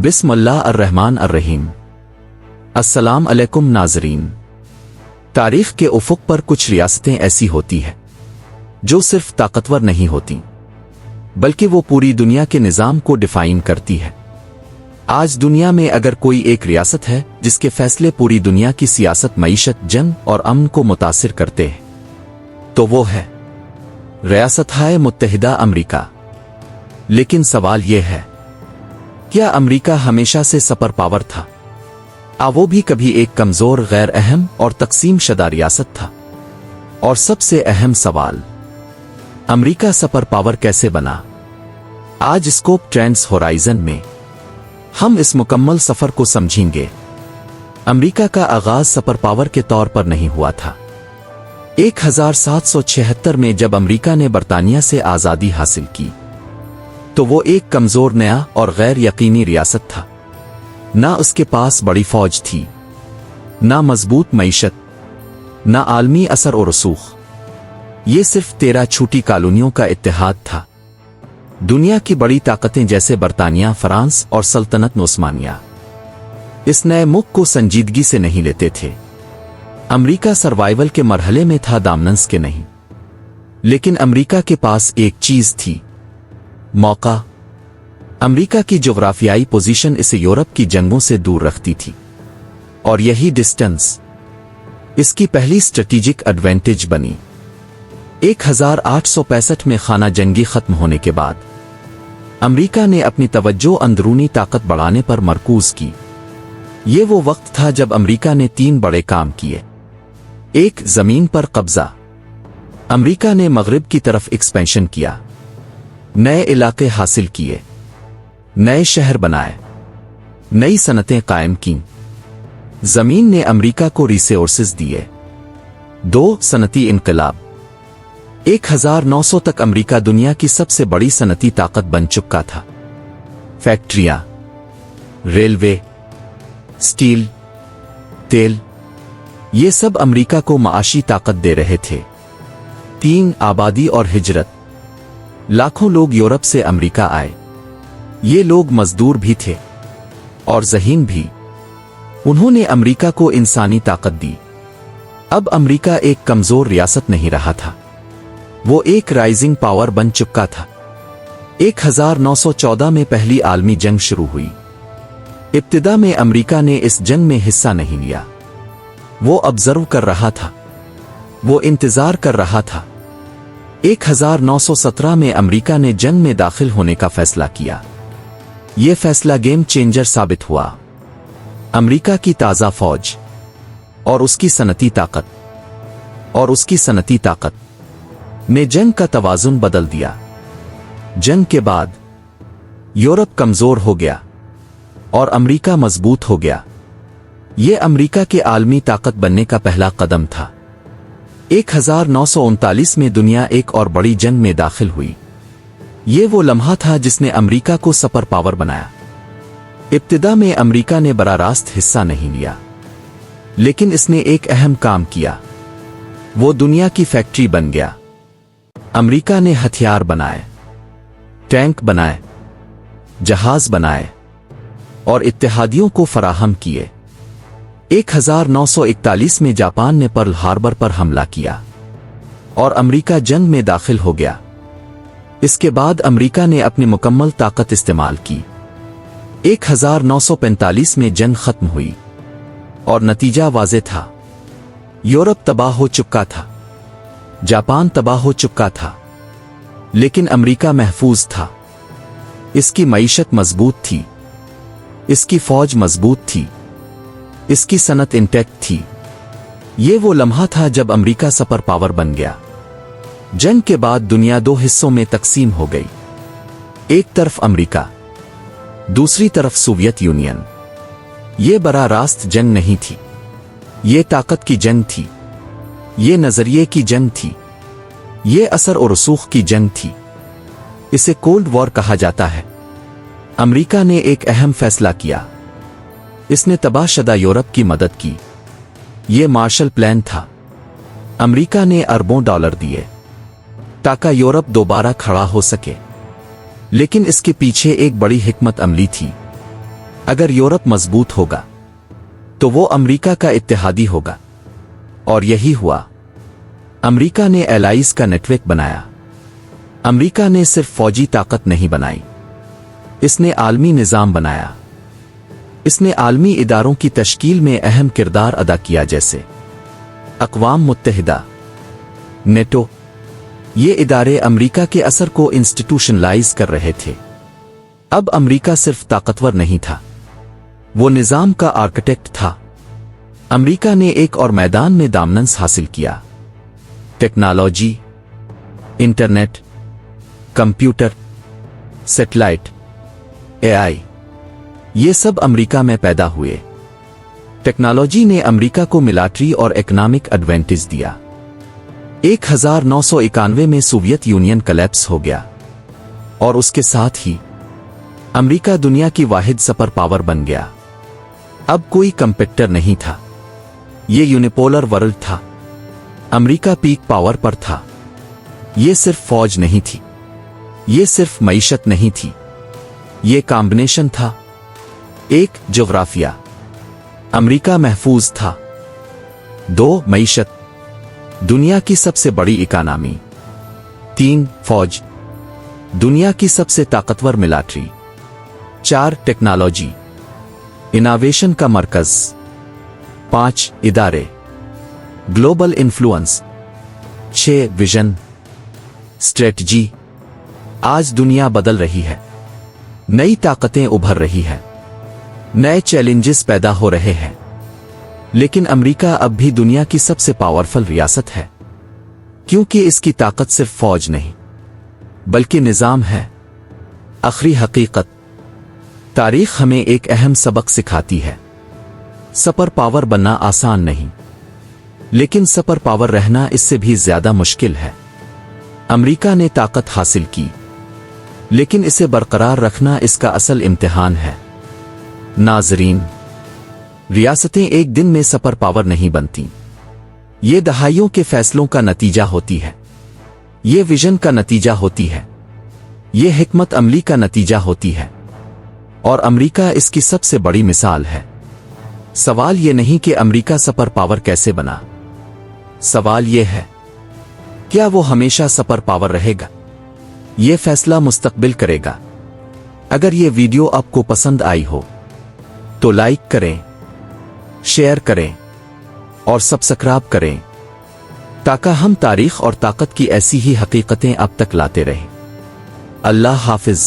बिस्मिल्लाह अर्रहमान अर्रहीम। अस्सलाम अलैकुम नाज़रीन। तारीख के उफ़ुक़ पर कुछ रियासतें ऐसी होती हैं जो सिर्फ ताकतवर नहीं होती बल्कि वो पूरी दुनिया के निज़ाम को डिफ़ाइन करती है। आज दुनिया में अगर कोई एक रियासत है जिसके फैसले पूरी दुनिया की सियासत, मईशत, जंग और अमन को मुतासिर करते हैं तो वो है रियासत-ए मुत्तहिदा अमरीका। लेकिन सवाल ये है, क्या अमरीका हमेशा से सुपर पावर था? वो भी कभी एक कमजोर, गैर अहम और तकसीम शुदा रियासत था? और सबसे अहम सवाल, अमरीका सुपर पावर कैसे बना? आज स्कोप ट्रेंड्स होराइजन में हम इस मुकम्मल सफर को समझेंगे। अमरीका का आगाज सुपर पावर के तौर पर नहीं हुआ था। 1776 में जब अमरीका ने बरतानिया से आज़ादी हासिल की तो वो एक कमजोर, नया और गैर यकीनी रियासत था। ना उसके पास बड़ी फौज थी, ना मजबूत मईशत, ना आलमी असर और रसूख। ये सिर्फ 13 छोटी कॉलोनियों का इत्तेहाद था। दुनिया की बड़ी ताकतें जैसे बरतानिया, फ्रांस और सल्तनत उस्मानिया इस नए मुल्क को संजीदगी से नहीं लेते थे। अमरीका सर्वाइवल के मरहले में था, डामिनेंस के नहीं। लेकिन अमरीका के पास एक चीज थी, मौका। अमरीका की जोग्राफियाई पोजीशन इसे यूरोप की जंगों से दूर रखती थी और यही डिस्टेंस इसकी पहली स्ट्रेटेजिक एडवांटेज बनी। 1865 में खाना जंगी खत्म होने के बाद अमरीका ने अपनी तवज्जो अंदरूनी ताकत बढ़ाने पर मरकूज की। ये वो वक्त था जब अमरीका ने 3 बड़े काम किए। 1, जमीन पर कब्जा। अमरीका ने मगरिब की तरफ एक्सपेंशन किया, नए इलाके हासिल किए, नए शहर बनाए, नई सनतें कायम की। जमीन ने अमरीका को रिसोर्सेज दिए। 2, सनती इनकलाब। 1900 तक अमरीका दुनिया की सबसे बड़ी सनती ताकत बन चुका था। फैक्ट्रियां, रेलवे, स्टील, तेल, ये सब अमरीका को माशी ताकत दे रहे थे। 3, आबादी और हिजरत। लाखों लोग यूरोप से अमरीका आए। ये लोग मजदूर भी थे और ज़हीन भी। उन्होंने अमरीका को इंसानी ताकत दी। अब अमरीका एक कमजोर रियासत नहीं रहा था, वो एक राइजिंग पावर बन चुका था। 1914 में पहली आलमी जंग शुरू हुई। इब्तिदा में अमरीका ने इस जंग में हिस्सा नहीं लिया। वो ऑब्जर्व कर रहा था, वो इंतजार कर रहा था। 1917 में अमरीका ने जंग में दाखिल होने का फैसला किया। यह फैसला गेम चेंजर साबित हुआ। अमरीका की ताज़ा फौज और उसकी सनती ताकत ने जंग का तवाज़ुन बदल दिया। जंग के बाद यूरोप कमजोर हो गया और अमरीका मजबूत हो गया। यह अमरीका के आलमी ताकत बनने का पहला कदम था। 1939 में दुनिया एक और बड़ी जंग में दाखिल हुई। ये वो लम्हा था जिसने अमरीका को सुपर पावर बनाया। इब्तिदा में अमरीका ने बड़ा रास्त हिस्सा नहीं लिया, लेकिन इसने एक अहम काम किया, वो दुनिया की फैक्ट्री बन गया। अमरीका ने हथियार बनाए, टैंक बनाए, जहाज बनाए और इत्तेहादियों को फराहम किए। 1941 में जापान ने पर्ल हार्बर पर हमला किया और अमरीका जंग में दाखिल हो गया। इसके बाद अमरीका ने अपनी मुकम्मल ताकत इस्तेमाल की। 1945 में जंग खत्म हुई और नतीजा वाज़े था, यूरोप तबाह हो चुका था, जापान तबाह हो चुका था, लेकिन अमरीका महफूज था। इसकी मईशत मजबूत थी, इसकी फौज मजबूत थी, इसकी सनत इंटैक्ट थी। ये वो लम्हा था जब अमरीका सुपर पावर बन गया। जंग के बाद दुनिया 2 हिस्सों में तकसीम हो गई। एक तरफ अमरीका, दूसरी तरफ सोवियत यूनियन। ये बड़ा रास्त जंग नहीं थी, ये ताकत की जंग थी, ये नजरिए की जंग थी, ये असर और रसूख की जंग थी। इसे कोल्ड वॉर कहा जाता है। अमरीका ने एक अहम फैसला किया, इसने तबाहशुदा यूरोप की मदद की। ये मार्शल प्लान था। अमरीका ने अरबों डॉलर दिए ताकि यूरोप दोबारा खड़ा हो सके। लेकिन इसके पीछे एक बड़ी हिकमत अमली थी। अगर यूरोप मजबूत होगा तो वो अमेरिका का इत्तेहादी होगा, और यही हुआ। अमेरिका ने एलाइज का नेटवर्क बनाया। अमेरिका ने सिर्फ फौजी ताकत नहीं बनाई, इसने आलमी निजाम बनाया। इसने आलमी इदारों की तश्कील में अहम किरदार अदा किया, जैसे अक़वाम मुत्तहिदा, नेटो। ये इदारे अमेरिका के असर को इंस्टीट्यूशनलाइज कर रहे थे। अब अमेरिका सिर्फ ताकतवर नहीं था, वो निजाम का आर्किटेक्ट था। अमेरिका ने एक और मैदान में दामनंस हासिल किया। Technology, internet, computer, satellite, AI, ये सब अमेरिका में पैदा हुए। टेक्नोलॉजी ने अमेरिका को मिलिट्री और इकोनॉमिक एडवांटेज दिया। 1991 में सोवियत यूनियन कोलैप्स हो गया, और उसके साथ ही अमेरिका दुनिया की वाहिद सुपर पावर बन गया। अब कोई कंपीटिटर नहीं था, ये यूनिपोलर वर्ल्ड था। अमेरिका पीक पावर पर था। ये सिर्फ फौज नहीं थी, ये सिर्फ मईशत नहीं थी, ये कॉम्बिनेशन था। एक, जोग्राफिया, अमेरिका महफूज था। 2, मईशत, दुनिया की सबसे बड़ी इकानमी। 3, फौज, दुनिया की सबसे ताकतवर मिलिट्री। 4, टेक्नोलॉजी, इनोवेशन का मरकज। 5, इदारे, ग्लोबल इन्फ्लुएंस। 6, vision, strategy. आज दुनिया बदल रही है, नई ताकतें उभर रही है, नए चैलेंजेस पैदा हो रहे हैं, लेकिन अमेरिका अब भी दुनिया की सबसे पावरफुल रियासत है, क्योंकि इसकी ताकत सिर्फ फौज नहीं बल्कि निजाम है। आखिरी हकीकत, तारीख हमें एक अहम सबक सिखाती है। सुपर पावर बनना आसान नहीं, लेकिन सुपर पावर रहना इससे भी ज्यादा मुश्किल है। अमेरिका ने ताकत हासिल की, लेकिन इसे बरकरार रखना इसका असल इम्तिहान है। नाजरीन, रियासतें एक दिन में सुपर पावर नहीं बनती। ये दहाइयों के फैसलों का नतीजा होती है, ये विजन का नतीजा होती है, ये हिकमत अमली का नतीजा होती है, और अमेरिका इसकी सबसे बड़ी मिसाल है। सवाल ये नहीं कि अमेरिका सुपर पावर कैसे बना, सवाल ये है, क्या वो हमेशा सुपर पावर रहेगा? ये फैसला मुस्तकबिल करेगा। अगर ये वीडियो आपको पसंद आई हो तो लाइक करें, शेयर करें और सब्सक्राइब करें, ताकि हम तारीख और ताकत की ऐसी ही हकीकतें अब तक लाते रहें। अल्लाह हाफिज।